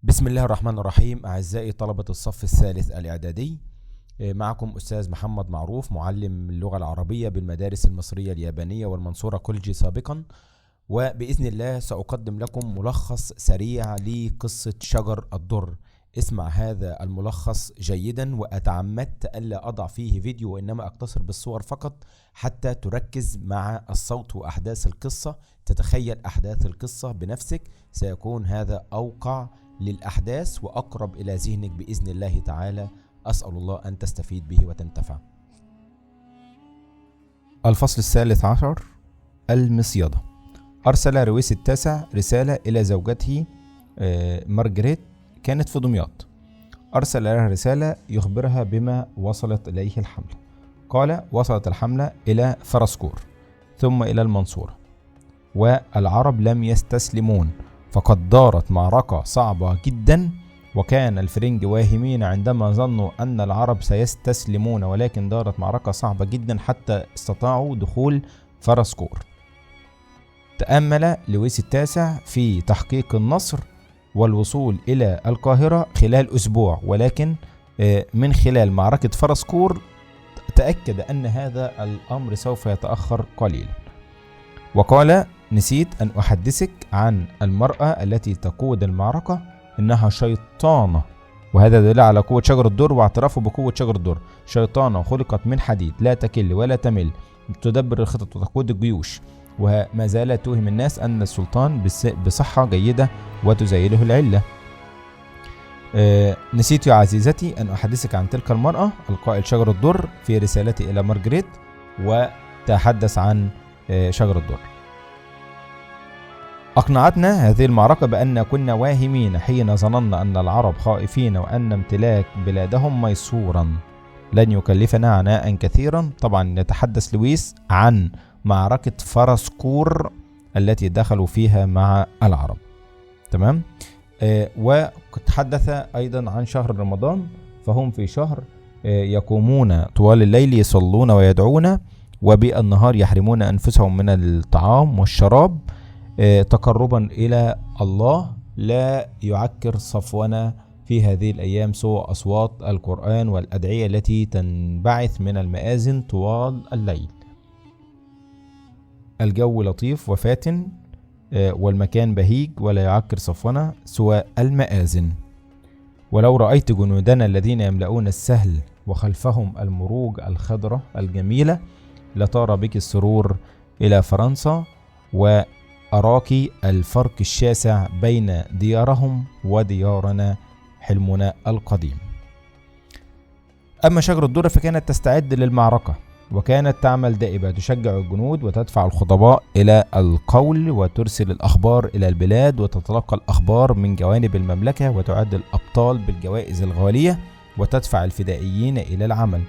بسم الله الرحمن الرحيم. أعزائي طلبة الصف الثالث الإعدادي، معكم أستاذ محمد معروف، معلم اللغة العربية بالمدارس المصرية اليابانية والمنصورة كولجي سابقا. وبإذن الله سأقدم لكم ملخص سريع لقصة شجر الدر. اسمع هذا الملخص جيدا، وأتعمدت ألا أضع فيه فيديو وإنما أقتصر بالصور فقط حتى تركز مع الصوت وأحداث القصة، تتخيل أحداث القصة بنفسك. سيكون هذا أوقع للأحداث وأقرب إلى ذهنك بإذن الله تعالى. أسأل الله أن تستفيد به وتنتفع. الفصل الثالث عشر، المصيدة. أرسل رويس التاسع رسالة إلى زوجته مارجريت، كانت في دمياط. أرسل لها رسالة يخبرها بما وصلت إليه الحملة. قال: وصلت الحملة إلى فرسكور ثم إلى المنصورة، والعرب لم يستسلمون، فقد دارت معركة صعبة جدا، وكان الفرنج واهمين عندما ظنوا أن العرب سيستسلمون، ولكن دارت معركة صعبة جدا حتى استطاعوا دخول فرسكور. تأمل لويس التاسع في تحقيق النصر والوصول إلى القاهرة خلال أسبوع، ولكن من خلال معركة فرسكور تأكد أن هذا الأمر سوف يتأخر قليلا. وقال: نسيت أن أحدثك عن المرأة التي تقود المعركة، إنها شيطانة، وهذا دليل على قوة شجر الدر واعترافه بقوة شجر الدر. شيطانة خلقت من حديد، لا تكل ولا تمل، تدبر الخطط وتقود الجيوش، وما زالت توهم الناس أن السلطان بصحة جيدة وتزايله العلة. نسيت يا عزيزتي أن أحدثك عن تلك المرأة، القائل شجر الدر في رسالتي إلى مارجريت، وتحدث عن شجر الدر. أقنعتنا هذه المعركة بأن كنا واهمين حين ظننا أن العرب خائفين وأن امتلاك بلادهم ميسورا لن يكلفنا عناء كثيرا. طبعا يتحدث لويس عن معركة فرسكور التي دخلوا فيها مع العرب. تمام. وتحدث أيضا عن شهر رمضان، فهم في شهر يقومون طوال الليل يصلون ويدعون، وبالنهار يحرمون أنفسهم من الطعام والشراب تقربا إلى الله. لا يعكر صفونا في هذه الأيام سوى أصوات القرآن والأدعية التي تنبعث من المآذن طوال الليل. الجو لطيف وفاتن، والمكان بهيج، ولا يعكر صفونا سوى المآذن. ولو رأيت جنودنا الذين يملؤون السهل وخلفهم المروج الخضراء الجميلة لطار بك السرور إلى فرنسا، وأراك الفرق الشاسع بين ديارهم وديارنا، حلمنا القديم. أما شجر الدر فكانت تستعد للمعركة، وكانت تعمل دائبة، تشجع الجنود وتدفع الخطباء إلى القول، وترسل الأخبار إلى البلاد، وتتلقى الأخبار من جوانب المملكة، وتعد الأبطال بالجوائز الغالية، وتدفع الفدائيين إلى العمل.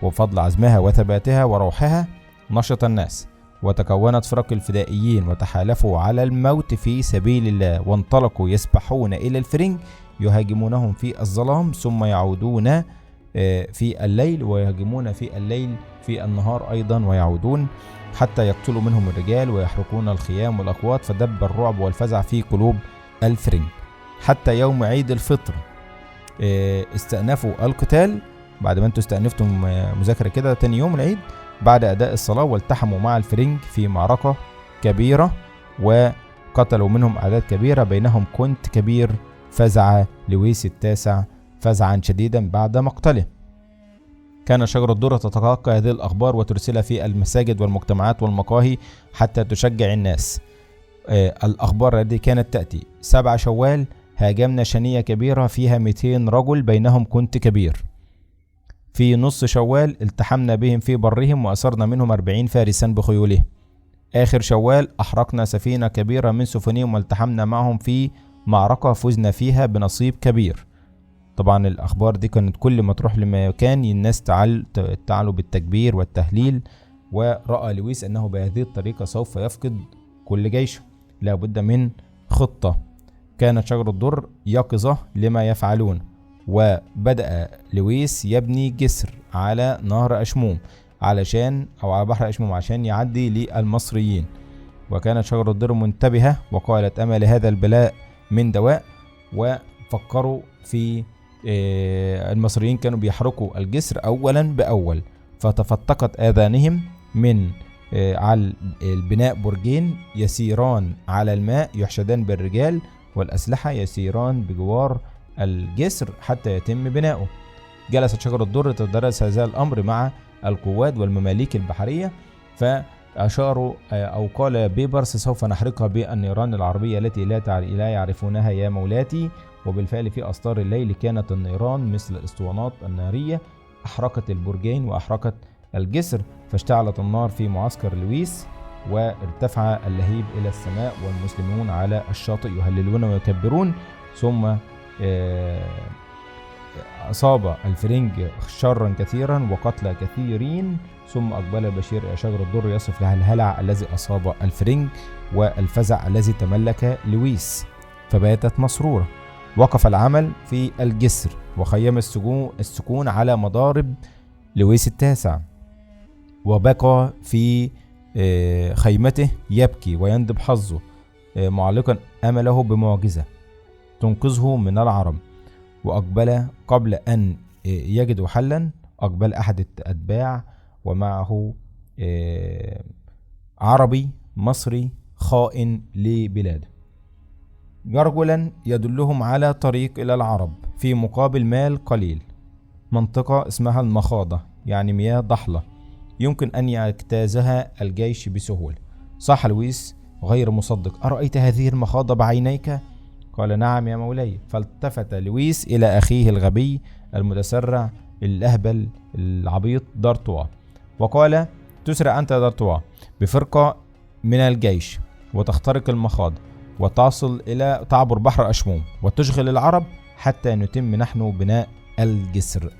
وبفضل عزمها وثباتها وروحها نشط الناس، وتكونت فرق الفدائيين وتحالفوا على الموت في سبيل الله، وانطلقوا يسبحون إلى الفرنج يهاجمونهم في الظلام، ثم يعودون في الليل، ويهاجمون في الليل في النهار أيضا، ويعودون حتى يقتلوا منهم الرجال ويحرقون الخيام والأقوات، فدب الرعب والفزع في قلوب الفرنج. حتى يوم عيد الفطر استأنفوا القتال، بعد ما انتوا استأنفتم مذاكرة كده تاني يوم العيد بعد أداء الصلاة، والتحموا مع الفرنج في معركة كبيرة، وقتلوا منهم أعداد كبيرة، بينهم كنت كبير. فزع لويس التاسع فزعا شديدا بعد مقتله. كان شجر الدر تتلقى هذه الأخبار وترسلها في المساجد والمجتمعات والمقاهي حتى تشجع الناس. الأخبار التي كانت تأتي: 7 شوال هاجمنا شنية كبيرة فيها 200 رجل، بينهم كنت كبير. في نص شوال التحمنا بهم في برهم، وأسرنا منهم 40 فارسا بخيولهم. آخر شوال أحرقنا سفينة كبيرة من سفنهم، والتحمنا معهم في معركة فزنا فيها بنصيب كبير. طبعا الأخبار دي كانت كل ما تروح لمكان الناس تعلو بالتكبير والتهليل، ورأى لويس أنه بهذه الطريقة سوف يفقد كل جيشه، لا بد من خطة. كانت شجر الدر يقظة لما يفعلون، وبدأ لويس يبني جسر على نهر أشموم أو على بحر أشموم عشان يعدي للمصريين. وكانت شجر الدر منتبهة وقالت: أما لهذا البلاء من دواء، فكروا في المصريين كانوا بيحرقوا الجسر أولا بأول، فتفتقت آذانهم من على البناء برجين يسيران على الماء يحشدان بالرجال والأسلحة يسيران بجوار الجسر حتى يتم بناؤه. جلست شجر الدر تدرس هذا الأمر مع القوات والمماليك البحرية، فأشاروا أو قال بيبرس سوف نحرقها بالنيران العربية التي لا يعرفونها يا مولاتي. وبالفعل في أسطار الليل كانت النيران مثل الأسطوانات النارية أحرقت البرجين وأحرقت الجسر، فاشتعلت النار في معسكر لويس وارتفع اللهيب إلى السماء والمسلمون على الشاطئ يهللون ويكبرون. ثم أصاب الفرنج شرا كثيرا وقتل كثيرين، ثم أقبل البشير إلى شجر الدر يصف لها الهلع الذي أصاب الفرنج والفزع الذي تملك لويس، فباتت مسرورة. وقف العمل في الجسر وخيم السكون على مضارب لويس التاسع، وبقى في خيمته يبكي ويندب حظه معلقا أمله بمعجزة تنقذه من العرب. وأقبل قبل أن يجدوا حلا، أقبل أحد الأتباع ومعه عربي مصري خائن لبلاده، رجلا يدلهم على طريق إلى العرب في مقابل مال قليل، منطقة اسمها المخاضة يعني مياه ضحلة يمكن أن يجتازها الجيش بسهولة. صاح لويس غير مصدق: أرأيت هذه المخاضة بعينيك؟ قال: نعم يا مولاي. فالتفت لويس إلى أخيه الغبي المتسرع الأهبل العبيط دارتوا وقال: تسرع أنت يا دارتوا بفرقة من الجيش وتخترق المخاض وتصل إلى تعبر بحر أشموم وتشغل العرب حتى نتم نحن بناء الجسر.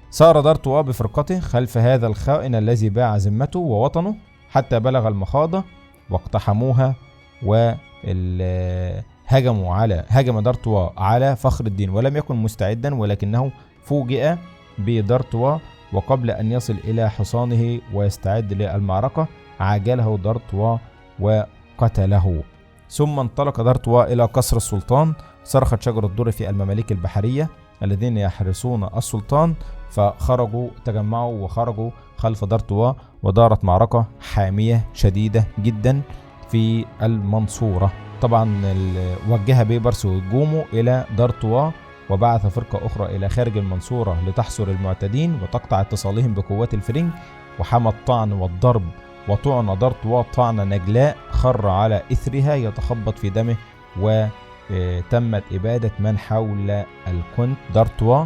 سار دارتوا بفرقته خلف هذا الخائن الذي باع ذمته ووطنه حتى بلغ المخاضة واقتحموها هجم دارتوا على فخر الدين ولم يكن مستعدا، ولكنه فوجئ بدارتوا، وقبل أن يصل إلى حصانه ويستعد للمعركة عاجله دارتوا وقتله. ثم انطلق دارتوا إلى قصر السلطان. صرخت شجر الدر في المماليك البحرية الذين يحرسون السلطان، فخرجوا تجمعوا وخرجوا خلف دارتوا، ودارت معركة حامية شديدة جدا في المنصورة. طبعا وجه بيبرس هجومه إلى دارتوا وبعث فرقة أخرى إلى خارج المنصورة لتحصر المعتدين وتقطع اتصالهم بقوات الفرنج، وحمى الطعن والضرب وطعن دارتوا طعنة نجلاء خر على إثرها يتخبط في دمه، وتمت إبادة من حول الكونت دارتوا،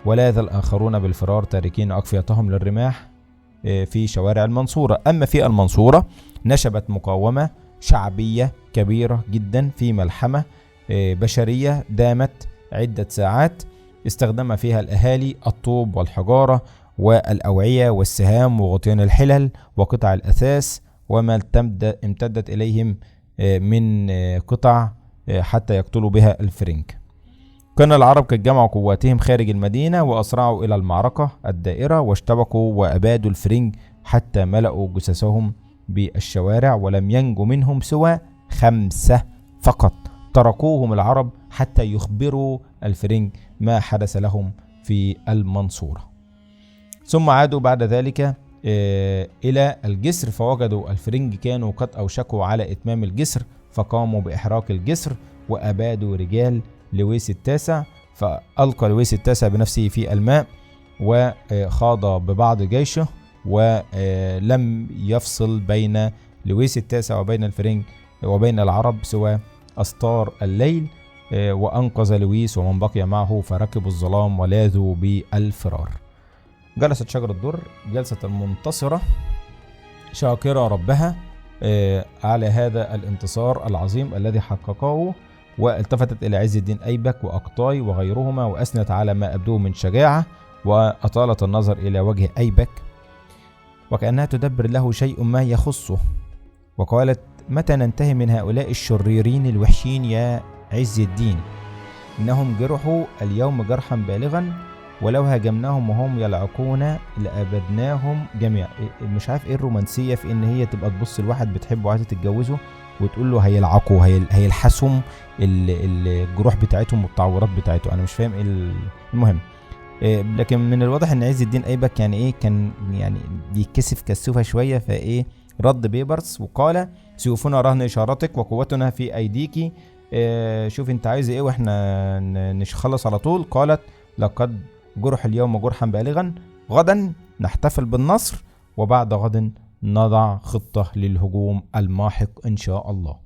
ولاذ الآخرون بالفرار تاركين أقفيتهم للرماح في شوارع المنصورة. أما في المنصورة نشبت مقاومة شعبية كبيرة جدا في ملحمة بشرية دامت عدة ساعات، استخدم فيها الأهالي الطوب والحجارة والأوعية والسهام وغطيان الحلل وقطع الأثاث وما امتدت إليهم من قطع حتى يقتلوا بها الفرنج. كان العرب قد جمعوا قواتهم خارج المدينة وأسرعوا إلى المعركة الدائرة واشتبكوا وأبادوا الفرنج حتى ملأوا جثثهم بالشوارع، ولم ينجو منهم سوى 5 فقط. تركوهم العرب حتى يخبروا الفرنج ما حدث لهم في المنصورة. ثم عادوا بعد ذلك إلى الجسر، فوجدوا الفرنج كانوا قد أوشكوا على إتمام الجسر، فقاموا بإحراق الجسر وأبادوا رجال لويس التاسع. فألقى لويس التاسع بنفسه في الماء وخاض ببعض جيشه، ولم يفصل بين لويس التاسع وبين الفرنج وبين العرب سوى أسطار الليل، وأنقذ لويس ومن بقي معه فركبوا الظلام ولاذوا بالفرار. جلست شجر الدر جلسة المنتصرة شاكرة ربها على هذا الانتصار العظيم الذي حققه، والتفتت إلى عز الدين أيبك وأقطاي وغيرهما وأثنت على ما أبدوه من شجاعة، وأطالت النظر إلى وجه أيبك وكأنها تدبر له شيء ما يخصه، وقالت: متى ننتهي من هؤلاء الشريرين الوحشين يا عز الدين؟ إنهم جرحوا اليوم جرحا بالغا، ولو هاجمناهم وهم يلعقون لأبدناهم جميعا. مش عارف ايه الرومانسية في ان هي تبقى تبص لواحد بتحبه وعايزة تتجوزه وتقول له هيلعقوا هيلحسهم الجروح بتاعتهم والتعورات بتاعته. انا مش فاهم ايه المهم. لكن من الواضح ان عز الدين ايبك يعني ايه كان يعني بيتكسف كسوفه شويه، فايه رد بيبرس وقال سيوفنا رهن اشارتك وقوتنا في ايديك، شوف انت عايز ايه واحنا نخلص على طول. قالت لقد جرح اليوم جرحا بالغا، غدا نحتفل بالنصر، وبعد غد نضع خطة للهجوم الماحق ان شاء الله.